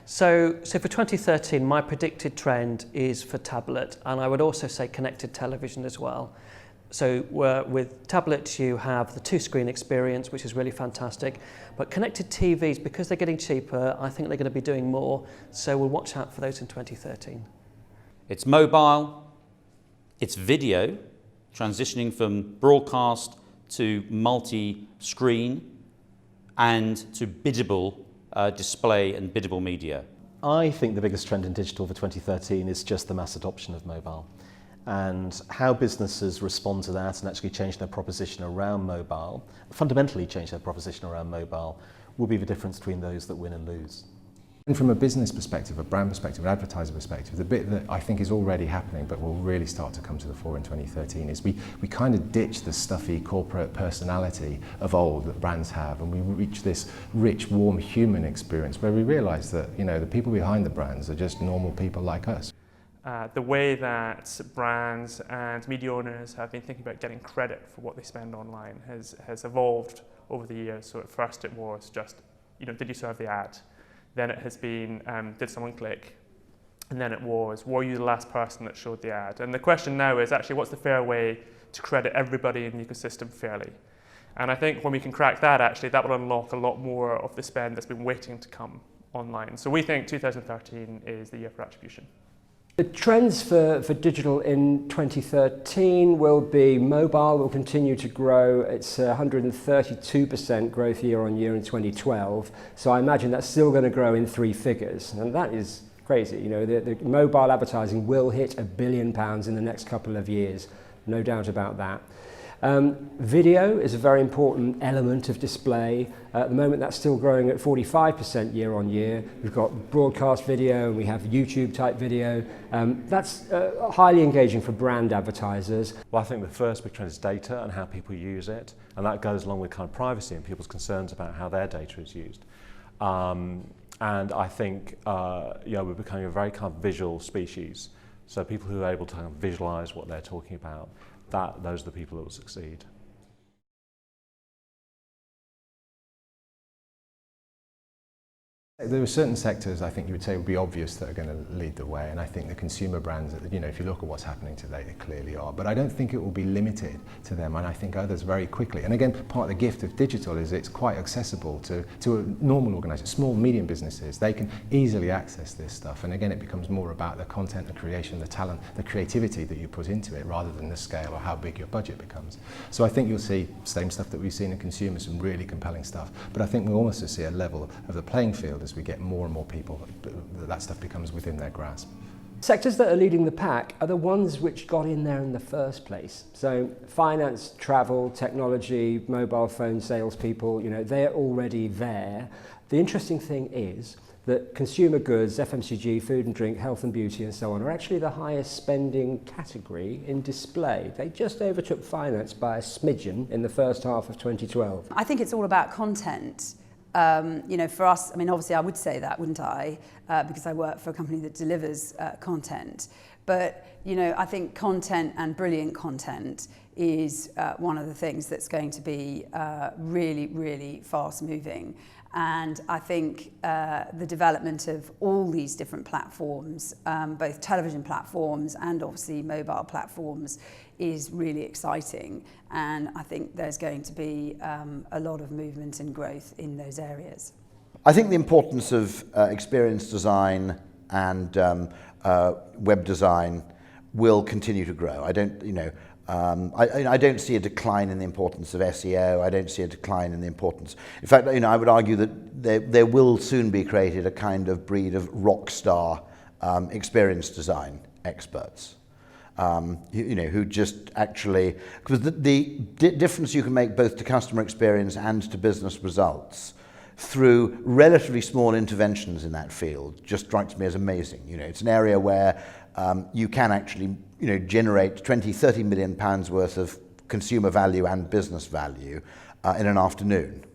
So for 2013, my predicted trend is for tablet, and I would also say connected television as well. So with tablets, you have the two-screen experience, which is really fantastic. But connected TVs, because they're getting cheaper, I think they're going to be doing more. So we'll watch out for those in 2013. It's mobile, it's video, transitioning from broadcast to multi-screen and to biddable display and biddable media. I think the biggest trend in digital for 2013 is just the mass adoption of mobile. And how businesses respond to that and actually change their proposition around mobile, fundamentally change their proposition around mobile, will be the difference between those that win and lose. And from a business perspective, a brand perspective, an advertiser perspective, the bit that I think is already happening but will really start to come to the fore in 2013 is we kind of ditch the stuffy corporate personality of old that brands have, and we reach this rich, warm human experience where we realise that, you know, the people behind the brands are just normal people like us. The way that brands and media owners have been thinking about getting credit for what they spend online has evolved over the years. So at first it was just, you know, did you serve the ad? Then it has been, did someone click? And then it was, were you the last person that showed the ad? And the question now is actually, what's the fair way to credit everybody in the ecosystem fairly? And I think when we can crack that, actually, that will unlock a lot more of the spend that's been waiting to come online. So we think 2013 is the year for attribution. The trends for digital in 2013 will be mobile will continue to grow. It's 132% growth year on year in 2012. So I imagine that's still going to grow in three figures. And that is crazy. You know, the mobile advertising will hit £1 billion in the next couple of years. No doubt about that. Video is a very important element of display. At the moment, that's still growing at 45% year on year. We've got broadcast video and we have YouTube type video. That's highly engaging for brand advertisers. Well, I think the first big trend is data and how people use it, and that goes along with kind of privacy and people's concerns about how their data is used. And I think we're becoming a very kind of visual species. So people who are able to kind of visualize what they're talking about, those are the people that will succeed. There are certain sectors I think you would say would be obvious that are going to lead the way, and I think the consumer brands, you know, if you look at what's happening today, they clearly are. But I don't think it will be limited to them, and I think others very quickly. And again, part of the gift of digital is it's quite accessible to a normal organisation, small, medium businesses. They can easily access this stuff, and again, it becomes more about the content, the creation, the talent, the creativity that you put into it, rather than the scale or how big your budget becomes. So I think you'll see same stuff that we've seen in consumer, some really compelling stuff. But I think we'll also see a level of the playing field as we get more and more people, that stuff becomes within their grasp. Sectors that are leading the pack are the ones which got in there in the first place. So finance, travel, technology, mobile phone salespeople, you know, they're already there. The interesting thing is that consumer goods, FMCG, food and drink, health and beauty and so on are actually the highest spending category in display. They just overtook finance by a smidgen in the first half of 2012. I think it's all about content. You know, for us, I mean, obviously I would say that, wouldn't I? Because I work for a company that delivers content. But, you know, I think content and brilliant content is one of the things that's going to be really, really fast moving. And I think the development of all these different platforms, both television platforms and obviously mobile platforms, is really exciting. And I think there's going to be a lot of movement and growth in those areas. I think the importance of experience design and web design will continue to grow. I don't, you know, I don't see a decline in the importance of SEO. I don't see a decline in the importance. In fact, you know, I would argue that there will soon be created a kind of breed of rock star experience design experts. You know, who just actually, because the difference you can make both to customer experience and to business results through relatively small interventions in that field just strikes me as amazing. You know, it's an area where you can actually, you know, generate 20–30 million pounds worth of consumer value and business value in an afternoon.